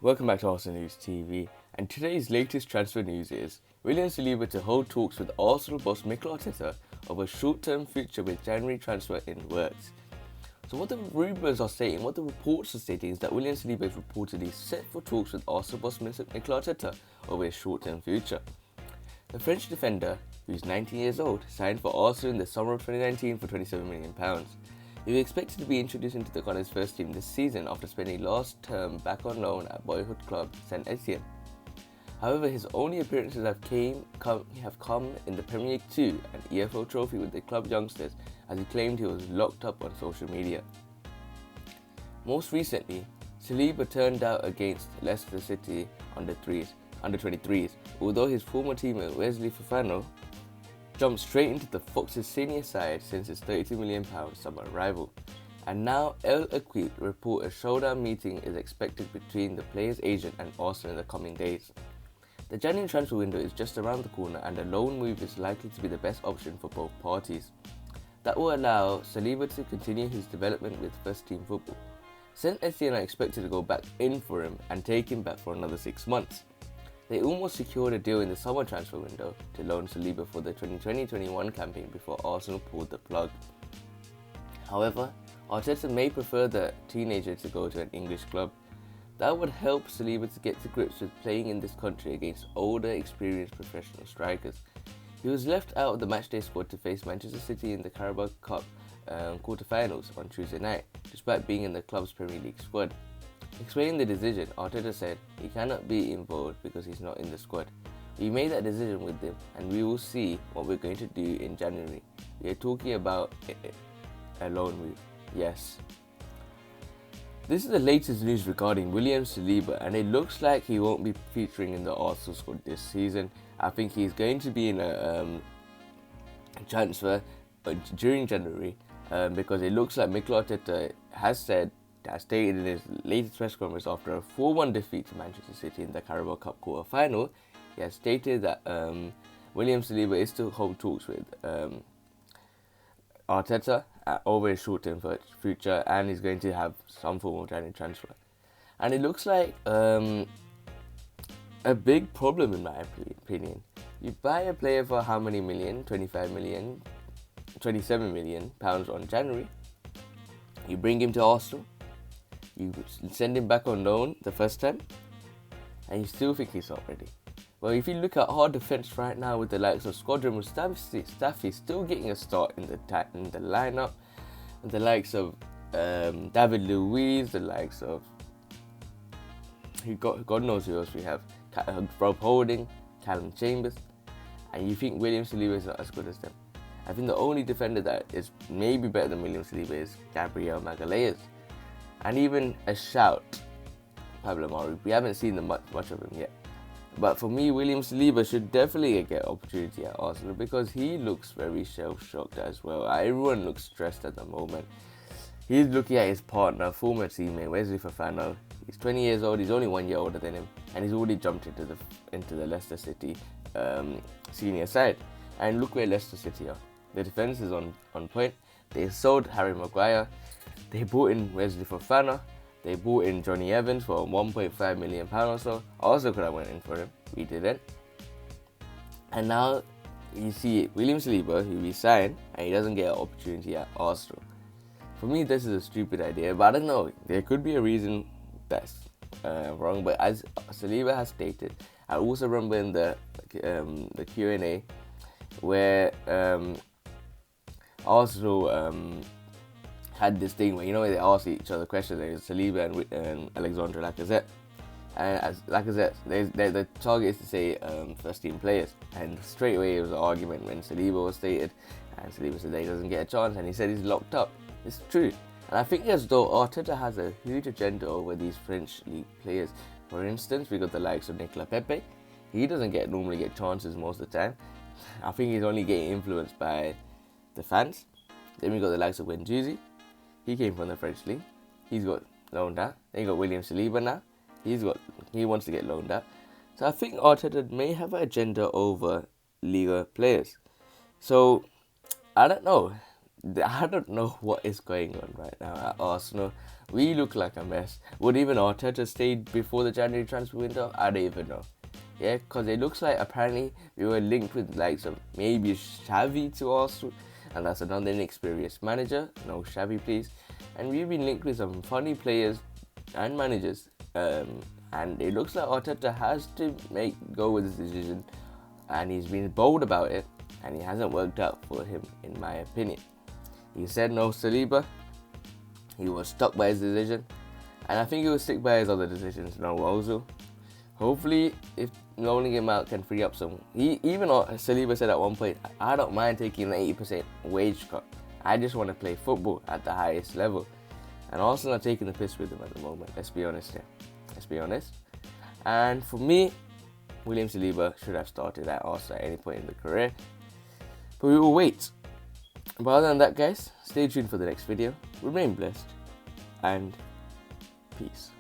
Welcome back to Arsenal News TV, and today's latest transfer news is Willian Saliba to hold talks with Arsenal boss Mikel Arteta of a short-term future with January transfer in works. So what the rumours are saying, what the reports are stating is that Willian Saliba is reportedly set for talks with Arsenal boss Mikel Arteta over his short-term future. The French defender, who's 19 years old, signed for Arsenal in the summer of 2019 for £27 million. He was expected to be introduced into the Gunners' first team this season after spending last term back on loan at boyhood club Saint Etienne. However, his only appearances have come in the Premier League 2 and EFL Trophy with the club youngsters, as he claimed he was locked up on social media. Most recently, Saliba turned out against Leicester City under 23s, although his former teammate Wesley Fofana jumped straight into the Foxes' senior side since his £32 million summer arrival. And now El Equipe report a showdown meeting is expected between the player's agent and Arsenal in the coming days. The January transfer window is just around the corner, and a loan move is likely to be the best option for both parties. That will allow Saliba to continue his development with first team football. Saint Etienne are expected to go back in for him and take him back for another 6 months. They almost secured a deal in the summer transfer window to loan Saliba for the 2020-21 campaign before Arsenal pulled the plug. However, Arteta may prefer the teenager to go to an English club. That would help Saliba to get to grips with playing in this country against older, experienced professional strikers. He was left out of the matchday squad to face Manchester City in the Carabao Cup quarter-finals on Tuesday night, despite being in the club's Premier League squad. Explaining the decision, Arteta said he cannot be involved because he's not in the squad. We made that decision with him, and we will see what we're going to do in January. We are talking about a loan move. Yes. This is the latest news regarding William Saliba, and it looks like he won't be featuring in the Arsenal squad this season. I think he's going to be in a transfer during January because it looks like Mikel Arteta has stated in his latest press conference after a 4-1 defeat to Manchester City in the Carabao Cup quarter-final. He has stated that William Saliba is to hold talks with Arteta over his short-term future, and he's going to have some form of January transfer. And it looks like a big problem in my opinion. You buy a player for how many million? 25 million, 27 million pounds on January. You bring him to Arsenal. You send him back on loan the first time, and you still think he's not ready. Well, if you look at our defence right now with the likes of Squadron Mustafi still getting a start in the lineup, and the likes of David Luiz, the likes of God knows who else we have, Rob Holding, Callum Chambers, and you think William Saliba is not as good as them. I think the only defender that is maybe better than William Saliba is Gabriel Magalhaes. And even a shout, Pablo Mari. We haven't seen much of him yet. But for me, William Saliba should definitely get an opportunity at Arsenal because he looks very shell-shocked as well. Everyone looks stressed at the moment. He's looking at his partner, former teammate Wesley Fofana. He's 20 years old, he's only 1 year older than him, and he's already jumped into the Leicester City senior side. And look where Leicester City are. The defence is on point. They sold Harry Maguire. They bought in Wesley Fofana. They bought in Johnny Evans for £1.5 million or so. Also could have went in for him. We didn't. And now you see William Saliba, who we signed, and he doesn't get an opportunity at Arsenal. For me, this is a stupid idea, but I don't know. There could be a reason that's wrong. But as Saliba has stated, I also remember in the Q&A where Arsenal had this thing where, they ask each other questions. There's Saliba and Alexandre Lacazette. And as Lacazette, the target is to say first team players. And straight away it was an argument when Saliba was stated. And Saliba said that he doesn't get a chance. And he said he's locked up. It's true. And I think as though Arteta has a huge agenda over these French league players. For instance, we got the likes of nicolas Pepe. He doesn't normally get chances most of the time. I think he's only getting influenced by the fans. Then we got the likes of Guendouzi. He came from the French league. He's got loaned out. Then you got William Saliba now. He wants to get loaned out. So I think Arteta may have an agenda over Liga players. So I don't know. I don't know what is going on right now at Arsenal. We look like a mess. Would even Arteta stayed before the January transfer window? I don't even know. Yeah, because it looks like apparently we were linked with like some maybe Xavi to Arsenal, and that's another inexperienced manager. No Xavi, please. And we've been linked with some funny players and managers. And it looks like Arteta has to go with his decision, and he's been bold about it, and it hasn't worked out for him, in my opinion. He said no Saliba. He was stuck by his decision, and I think he will stick by his other decisions. No Ozil. Hopefully, if loaning him out can free up some. Even Saliba said at one point, I don't mind taking an 80% wage cut. I just want to play football at the highest level. And Arsenal are taking the piss with him at the moment. Let's be honest here. Let's be honest. And for me, William Saliba should have started at Arsenal at any point in the career. But we will wait. But other than that, guys, stay tuned for the next video. Remain blessed. And peace.